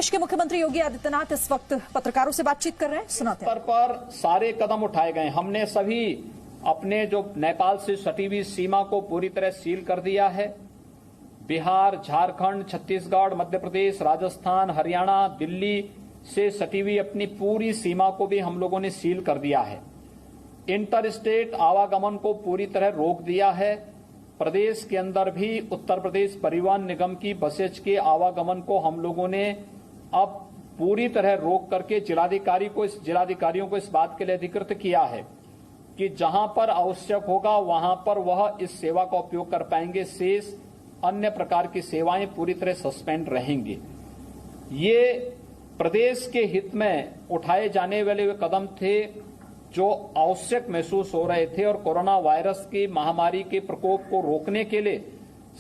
प्रदेश के मुख्यमंत्री योगी आदित्यनाथ इस वक्त पत्रकारों से बातचीत कर रहे हैं, सुनाते हैं। स्तर पर सारे कदम उठाए गए। हमने सभी अपने जो नेपाल से सटी हुई सीमा को पूरी तरह सील कर दिया है। बिहार, झारखंड, छत्तीसगढ़, मध्य प्रदेश, राजस्थान, हरियाणा, दिल्ली से सटी हुई अपनी पूरी सीमा को भी हम लोगों ने सील कर दिया है। इंटर स्टेट आवागमन को पूरी तरह रोक दिया है। प्रदेश के अंदर भी उत्तर प्रदेश परिवहन निगम की बसेज के आवागमन को हम लोगों ने अब पूरी तरह रोक करके जिलाधिकारियों को इस बात के लिए अधिकृत किया है कि जहां पर आवश्यक होगा वहां पर वह इस सेवा का उपयोग कर पाएंगे। शेष अन्य प्रकार की सेवाएं पूरी तरह सस्पेंड रहेंगी। ये प्रदेश के हित में उठाए जाने वाले वे कदम थे जो आवश्यक महसूस हो रहे थे और कोरोना वायरस की महामारी के प्रकोप को रोकने के लिए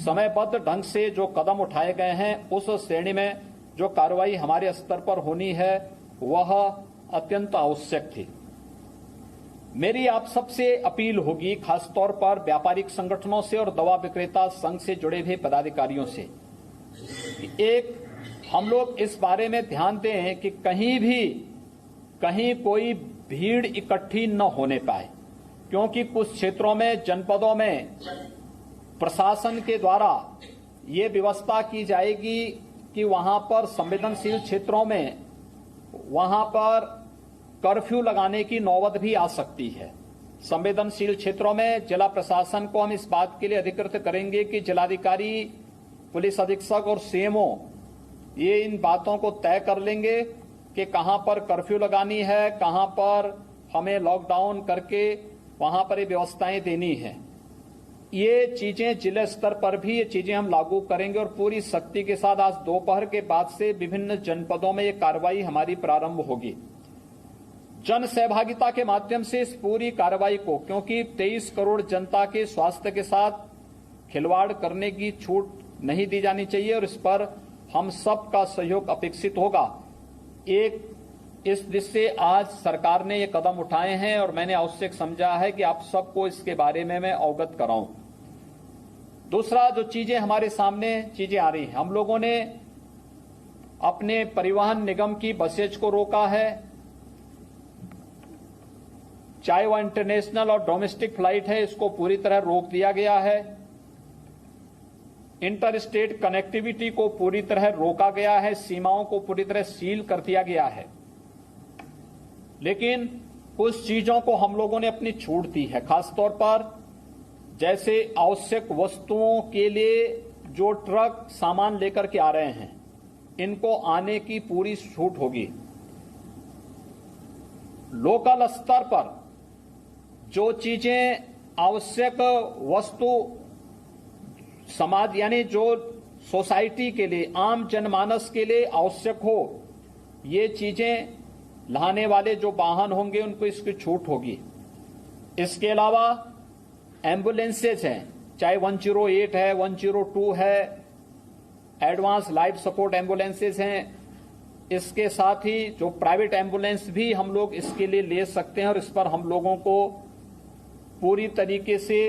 समयबद्ध ढंग से जो कदम उठाए गए हैं उस श्रेणी में जो कार्रवाई हमारे स्तर पर होनी है वह अत्यंत आवश्यक थी। मेरी आप सबसे अपील होगी, खासतौर पर व्यापारिक संगठनों से और दवा विक्रेता संघ से जुड़े हुए पदाधिकारियों से, एक हम लोग इस बारे में ध्यान दें कि कहीं कोई भीड़ इकट्ठी न होने पाए, क्योंकि कुछ क्षेत्रों में, जनपदों में प्रशासन के द्वारा ये व्यवस्था की जाएगी कि वहां पर संवेदनशील क्षेत्रों में वहां पर कर्फ्यू लगाने की नौबत भी आ सकती है। संवेदनशील क्षेत्रों में जिला प्रशासन को हम इस बात के लिए अधिकृत करेंगे कि जिलाधिकारी, पुलिस अधीक्षक और सीएमओ ये इन बातों को तय कर लेंगे कि कहां पर कर्फ्यू लगानी है, कहां पर हमें लॉकडाउन करके वहां पर ये व्यवस्थाएं देनी है। ये चीजें जिले स्तर पर भी ये चीजें हम लागू करेंगे और पूरी सख्ती के साथ आज दोपहर के बाद से विभिन्न जनपदों में ये कार्रवाई हमारी प्रारंभ होगी। जन सहभागिता के माध्यम से इस पूरी कार्रवाई को, क्योंकि 23 करोड़ जनता के स्वास्थ्य के साथ खिलवाड़ करने की छूट नहीं दी जानी चाहिए और इस पर हम सबका सहयोग अपेक्षित होगा। एक इस दृष्टि से आज सरकार ने ये कदम उठाए हैं और मैंने आवश्यक समझा है कि आप सबको इसके बारे में मैं अवगत कराऊं। दूसरा, जो चीजें हमारे सामने चीजें आ रही हैं, हम लोगों ने अपने परिवहन निगम की बसेज को रोका है, चाहे वह इंटरनेशनल और डोमेस्टिक फ्लाइट है, इसको पूरी तरह रोक दिया गया है। इंटर स्टेट कनेक्टिविटी को पूरी तरह रोका गया है, सीमाओं को पूरी तरह सील कर दिया गया है। लेकिन कुछ चीजों को हम लोगों ने अपनी छूट दी है, खासतौर पर जैसे आवश्यक वस्तुओं के लिए जो ट्रक सामान लेकर के आ रहे हैं, इनको आने की पूरी छूट होगी। लोकल स्तर पर जो चीजें आवश्यक वस्तु समाज यानी जो सोसाइटी के लिए, आम जनमानस के लिए आवश्यक हो, ये चीजें लाने वाले जो वाहन होंगे उनको इसकी छूट होगी। इसके अलावा एम्बुलेंसेज हैं, चाहे 108 है, 102 है, एडवांस लाइफ सपोर्ट एम्बुलेंसेज हैं। इसके साथ ही जो प्राइवेट एम्बुलेंस भी हम लोग इसके लिए ले सकते हैं और इस पर हम लोगों को पूरी तरीके से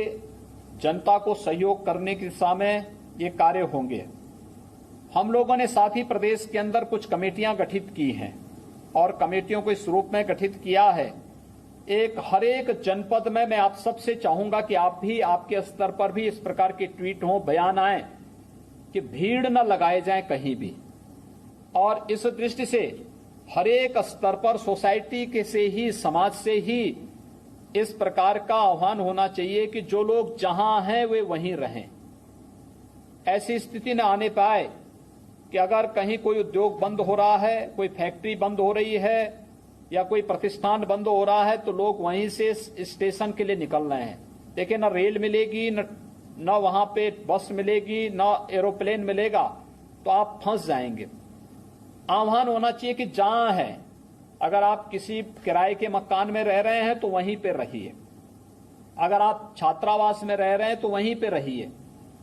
जनता को सहयोग करने की दिशा में ये कार्य होंगे। हम लोगों ने साथ ही प्रदेश के अंदर कुछ कमेटियां गठित की हैं और कमेटियों को इस रूप में गठित किया है। हर एक जनपद में मैं आप सबसे चाहूंगा कि आप भी, आपके स्तर पर भी इस प्रकार के ट्वीट हों, बयान आए कि भीड़ न लगाए जाए कहीं भी। और इस दृष्टि से हर एक स्तर पर सोसाइटी के से ही, समाज से ही इस प्रकार का आह्वान होना चाहिए कि जो लोग जहां हैं वे वहीं रहें। ऐसी स्थिति न आने पाए कि अगर कहीं कोई उद्योग बंद हो रहा है, कोई फैक्ट्री बंद हो रही है या कोई प्रतिष्ठान बंद हो रहा है तो लोग वहीं से स्टेशन के लिए निकल रहे हैं। देखिए, न रेल मिलेगी, न वहां पे बस मिलेगी, न एरोप्लेन मिलेगा, तो आप फंस जाएंगे। आह्वान होना चाहिए कि जहां है, अगर आप किसी किराए के मकान में रह रहे हैं तो वहीं पे रहिए, अगर आप छात्रावास में रह रहे हैं तो वहीं पे रहिए,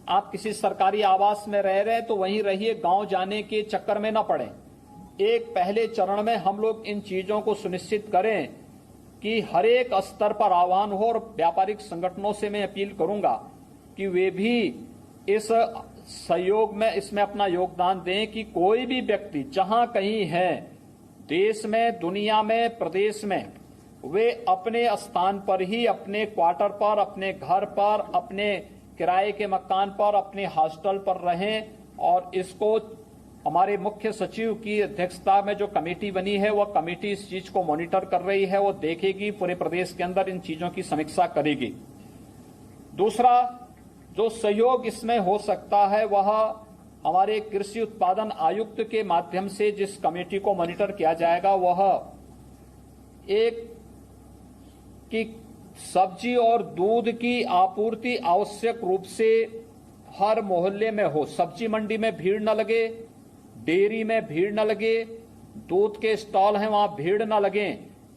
आप किसी सरकारी आवास में रह रहे हैं तो वहीं रहिए, गांव जाने के चक्कर में न पड़े। एक पहले चरण में हम लोग इन चीजों को सुनिश्चित करें कि हर एक स्तर पर आह्वान हो और व्यापारिक संगठनों से मैं अपील करूंगा कि वे भी इस सहयोग में इसमें अपना योगदान दें कि कोई भी व्यक्ति जहां कहीं है, देश में, दुनिया में, प्रदेश में, वे अपने स्थान पर ही, अपने क्वार्टर पर, अपने घर पर, अपने किराए के मकान पर, अपने हॉस्टल पर रहें। और इसको हमारे मुख्य सचिव की अध्यक्षता में जो कमेटी बनी है, वह कमेटी इस चीज को मॉनिटर कर रही है, वो देखेगी, पूरे प्रदेश के अंदर इन चीजों की समीक्षा करेगी। दूसरा जो सहयोग इसमें हो सकता है, वह हमारे कृषि उत्पादन आयुक्त के माध्यम से जिस कमेटी को मॉनिटर किया जाएगा, वह एक कि सब्जी और दूध की आपूर्ति आवश्यक रूप से हर मोहल्ले में हो। सब्जी मंडी में भीड़ न लगे, डेयरी में भीड़ न लगे, दूध के स्टॉल हैं वहां भीड़ न लगे,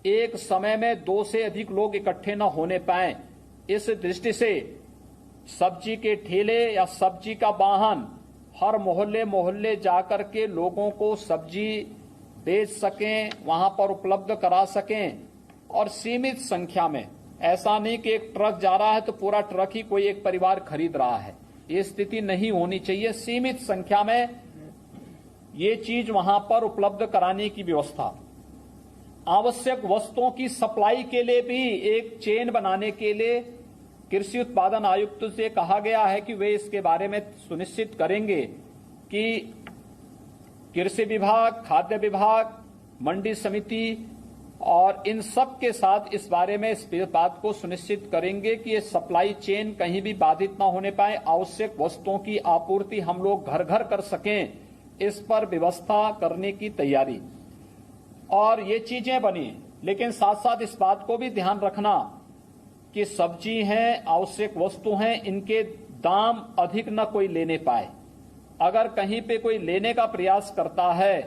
एक समय में 2 से अधिक लोग इकट्ठे न होने पाए। इस दृष्टि से सब्जी के ठेले या सब्जी का वाहन हर मोहल्ले मोहल्ले जाकर के लोगों को सब्जी बेच सकें, वहां पर उपलब्ध करा सकें। और सीमित संख्या में, ऐसा नहीं कि एक ट्रक जा रहा है तो पूरा ट्रक ही कोई एक परिवार खरीद रहा है, ये स्थिति नहीं होनी चाहिए। सीमित संख्या में ये चीज वहां पर उपलब्ध कराने की व्यवस्था। आवश्यक वस्तुओं की सप्लाई के लिए भी एक चेन बनाने के लिए कृषि उत्पादन आयुक्त से कहा गया है कि वे इसके बारे में सुनिश्चित करेंगे कि कृषि विभाग, खाद्य विभाग, मंडी समिति और इन सब के साथ इस बारे में इस बात को सुनिश्चित करेंगे कि ये सप्लाई चेन कहीं भी बाधित न होने पाए, आवश्यक वस्तुओं की आपूर्ति हम लोग घर घर कर सकें, इस पर व्यवस्था करने की तैयारी। और ये चीजें बनी, लेकिन साथ साथ इस बात को भी ध्यान रखना कि सब्जी हैं, आवश्यक वस्तु हैं, इनके दाम अधिक न कोई लेने पाए। अगर कहीं पे कोई लेने का प्रयास करता है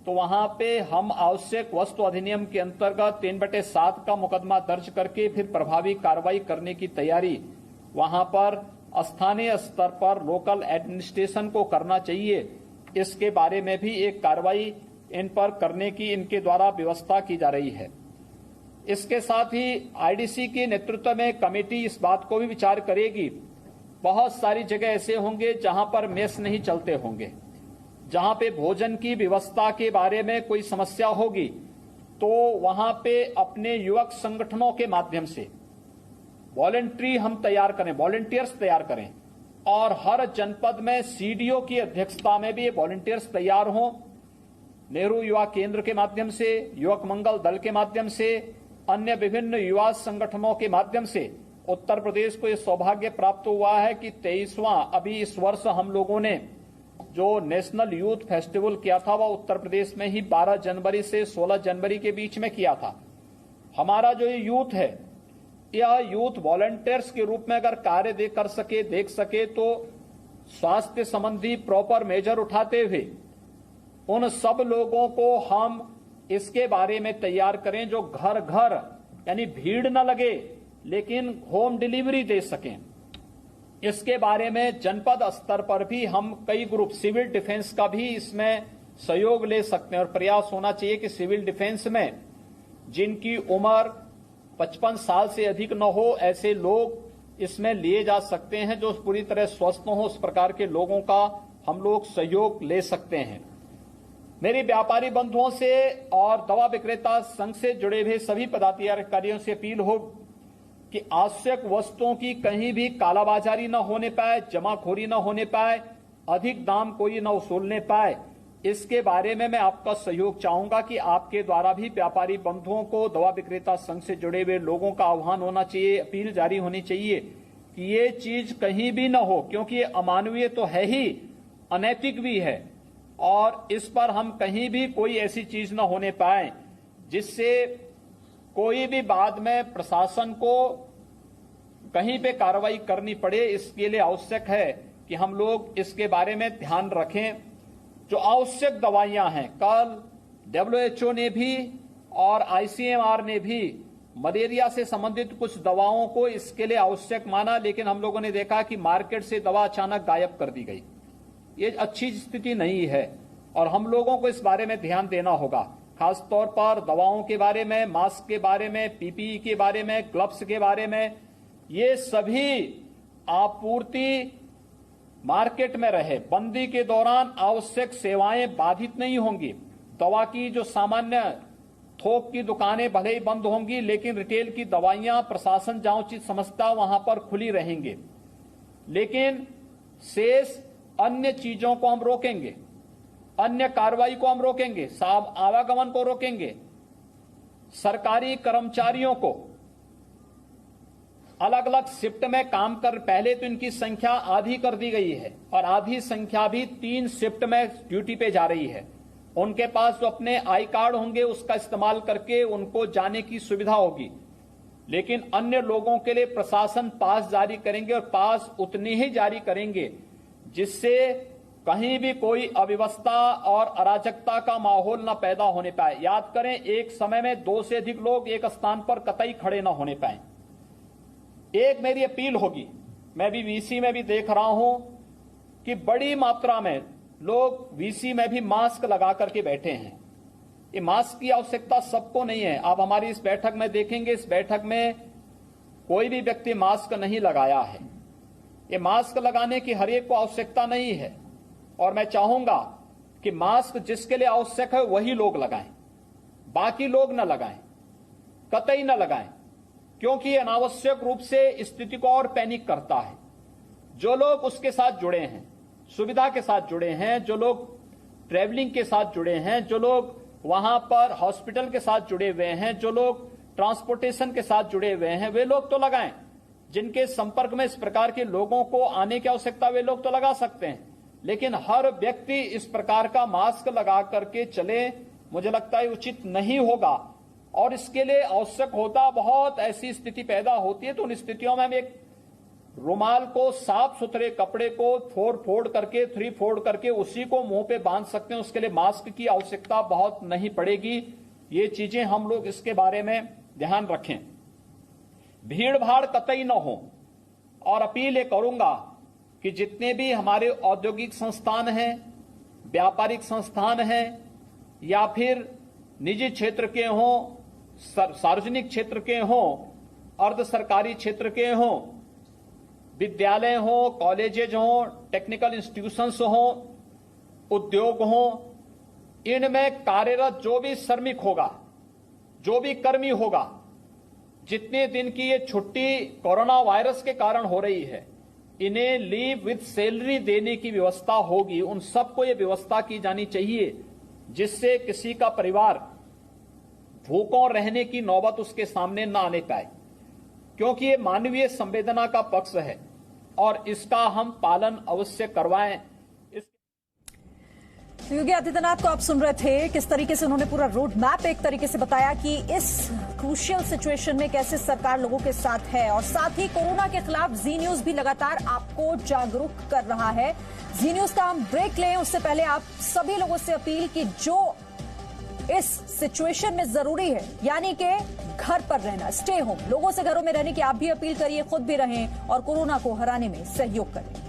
तो वहां पे हम आवश्यक वस्तु अधिनियम के अंतर्गत 3/7 का मुकदमा दर्ज करके फिर प्रभावी कार्रवाई करने की तैयारी वहां पर स्थानीय स्तर पर लोकल एडमिनिस्ट्रेशन को करना चाहिए। इसके बारे में भी एक कार्रवाई इन पर करने की इनके द्वारा व्यवस्था की जा रही है। इसके साथ ही आईडीसी के नेतृत्व में कमेटी इस बात को भी विचार करेगी, बहुत सारी जगह ऐसे होंगे जहां पर मेस नहीं चलते होंगे, जहां पे भोजन की व्यवस्था के बारे में कोई समस्या होगी, तो वहां पे अपने युवक संगठनों के माध्यम से वॉलंटरी हम तैयार करें, वॉलंटियर्स तैयार करें, और हर जनपद में सीडीओ की अध्यक्षता में भी वॉलंटियर्स तैयार हों। नेहरू युवा केंद्र के माध्यम से, युवक मंगल दल के माध्यम से, अन्य विभिन्न युवा संगठनों के माध्यम से उत्तर प्रदेश को यह सौभाग्य प्राप्त हुआ है कि 23वां अभी इस वर्ष हम लोगों ने जो नेशनल यूथ फेस्टिवल किया था वह उत्तर प्रदेश में ही 12 जनवरी से 16 जनवरी के बीच में किया था। हमारा जो ये यूथ है, यह यूथ वॉलंटियर्स के रूप में अगर कार्य देख सके तो स्वास्थ्य संबंधी प्रॉपर मेजर उठाते हुए उन सब लोगों को हम इसके बारे में तैयार करें जो घर घर, यानी भीड़ न लगे लेकिन होम डिलीवरी दे सकें। इसके बारे में जनपद स्तर पर भी हम कई ग्रुप, सिविल डिफेंस का भी इसमें सहयोग ले सकते हैं और प्रयास होना चाहिए कि सिविल डिफेंस में जिनकी उम्र 55 साल से अधिक न हो, ऐसे लोग इसमें लिए जा सकते हैं जो पूरी तरह स्वस्थ हो। उस प्रकार के लोगों का हम लोग सहयोग ले सकते हैं। मेरी व्यापारी बंधुओं से और दवा विक्रेता संघ से जुड़े हुए सभी पदाधिकारियों से अपील हो कि आवश्यक वस्तुओं की कहीं भी कालाबाजारी न होने पाए, जमाखोरी न होने पाए, अधिक दाम कोई न वसूलने पाए। इसके बारे में मैं आपका सहयोग चाहूंगा कि आपके द्वारा भी व्यापारी बंधुओं को, दवा विक्रेता संघ से जुड़े हुए लोगों का आह्वान होना चाहिए, अपील जारी होनी चाहिए कि ये चीज कहीं भी न हो, क्योंकि ये अमानवीय तो है ही, अनैतिक भी है, और इस पर हम कहीं भी कोई ऐसी चीज न होने पाए जिससे कोई भी बाद में प्रशासन को कहीं पे कार्रवाई करनी पड़े। इसके लिए आवश्यक है कि हम लोग इसके बारे में ध्यान रखें। जो आवश्यक दवाइयां हैं, कल WHO ने भी और ICMR ने भी मलेरिया से संबंधित कुछ दवाओं को इसके लिए आवश्यक माना, लेकिन हम लोगों ने देखा कि मार्केट से दवा अचानक गायब कर दी गई। ये अच्छी स्थिति नहीं है और हम लोगों को इस बारे में ध्यान देना होगा, खासतौर पर दवाओं के बारे में, मास्क के बारे में, PPE के बारे में, ग्लव्स के बारे में। ये सभी आपूर्ति मार्केट में रहे। बंदी के दौरान आवश्यक सेवाएं बाधित नहीं होंगी। दवा की जो सामान्य थोक की दुकानें भले ही बंद होंगी, लेकिन रिटेल की दवाइयां प्रशासन जहां उचित समझता वहां पर खुली रहेंगे। लेकिन शेष अन्य चीजों को हम रोकेंगे, अन्य कार्रवाई को हम रोकेंगे, साहब आवागमन को रोकेंगे। सरकारी कर्मचारियों को अलग अलग शिफ्ट में काम कर, पहले तो इनकी संख्या आधी कर दी गई है और आधी संख्या भी 3 शिफ्ट में ड्यूटी पे जा रही है। उनके पास जो अपने आई कार्ड होंगे उसका इस्तेमाल करके उनको जाने की सुविधा होगी। लेकिन अन्य लोगों के लिए प्रशासन पास जारी करेंगे और पास उतने ही जारी करेंगे जिससे कहीं भी कोई अव्यवस्था और अराजकता का माहौल न पैदा होने पाए। याद करें, एक समय में 2 से अधिक लोग एक स्थान पर कतई खड़े न होने पाए। एक मेरी अपील होगी, मैं भी वीसी में भी देख रहा हूं कि बड़ी मात्रा में लोग वीसी में भी मास्क लगा करके बैठे हैं। ये मास्क की आवश्यकता सबको नहीं है। आप हमारी इस बैठक में देखेंगे, इस बैठक में कोई भी व्यक्ति मास्क नहीं लगाया है। ये मास्क लगाने की हर एक को आवश्यकता नहीं है और मैं चाहूंगा कि मास्क जिसके लिए आवश्यक है वही लोग लगाएं, बाकी लोग न लगाएं, कतई न लगाएं, क्योंकि ये अनावश्यक रूप से स्थिति को और पैनिक करता है। जो लोग उसके साथ जुड़े हैं, सुविधा के साथ जुड़े हैं, जो लोग ट्रैवलिंग के साथ जुड़े हैं, जो लोग वहां पर हॉस्पिटल के साथ जुड़े हुए हैं, जो लोग ट्रांसपोर्टेशन के साथ जुड़े हुए हैं, वे लोग तो लगाएं। जिनके संपर्क में इस प्रकार के लोगों को आने की आवश्यकता, वे लोग तो लगा सकते हैं। लेकिन हर व्यक्ति इस प्रकार का मास्क लगा करके चले, मुझे लगता है उचित नहीं होगा। और इसके लिए आवश्यक होता, बहुत ऐसी स्थिति पैदा होती है तो उन स्थितियों में हम एक रुमाल को, साफ सुथरे कपड़े को 4 फोल्ड करके, 3 फोल्ड करके उसी को मुंह पे बांध सकते हैं। उसके लिए मास्क की आवश्यकता बहुत नहीं पड़ेगी। ये चीजें हम लोग इसके बारे में ध्यान रखें। भीड़ भाड़ कतई न हो। और अपील ये करूंगा कि जितने भी हमारे औद्योगिक संस्थान हैं, व्यापारिक संस्थान हैं, या फिर निजी क्षेत्र के हों, सार्वजनिक क्षेत्र के हों, अर्ध सरकारी क्षेत्र के हों, विद्यालय हों, कॉलेजेज हों, टेक्निकल इंस्टीट्यूशंस हों, उद्योग हों, इनमें कार्यरत जो भी श्रमिक होगा, जो भी कर्मी होगा, जितने दिन की ये छुट्टी कोरोना वायरस के कारण हो रही है, इन्हें लीव विद सैलरी देने की व्यवस्था होगी। उन सबको ये व्यवस्था की जानी चाहिए जिससे किसी का परिवार भूखों रहने की नौबत उसके सामने न आने पाए, क्योंकि ये मानवीय संवेदना का पक्ष है और इसका हम पालन अवश्य करवाएं। योगी आदित्यनाथ को आप सुन रहे थे, किस तरीके से उन्होंने पूरा रोड मैप एक तरीके से बताया कि इस क्रूशियल सिचुएशन में कैसे सरकार लोगों के साथ है। और साथ ही कोरोना के खिलाफ जी न्यूज भी लगातार आपको जागरूक कर रहा है। जी न्यूज का हम ब्रेक लें उससे पहले आप सभी लोगों से अपील कि जो इस सिचुएशन में जरूरी है, यानी कि घर पर रहना, स्टे होम, लोगों से घरों में रहने की आप भी अपील करिए, खुद भी रहें और कोरोना को हराने में सहयोग करें।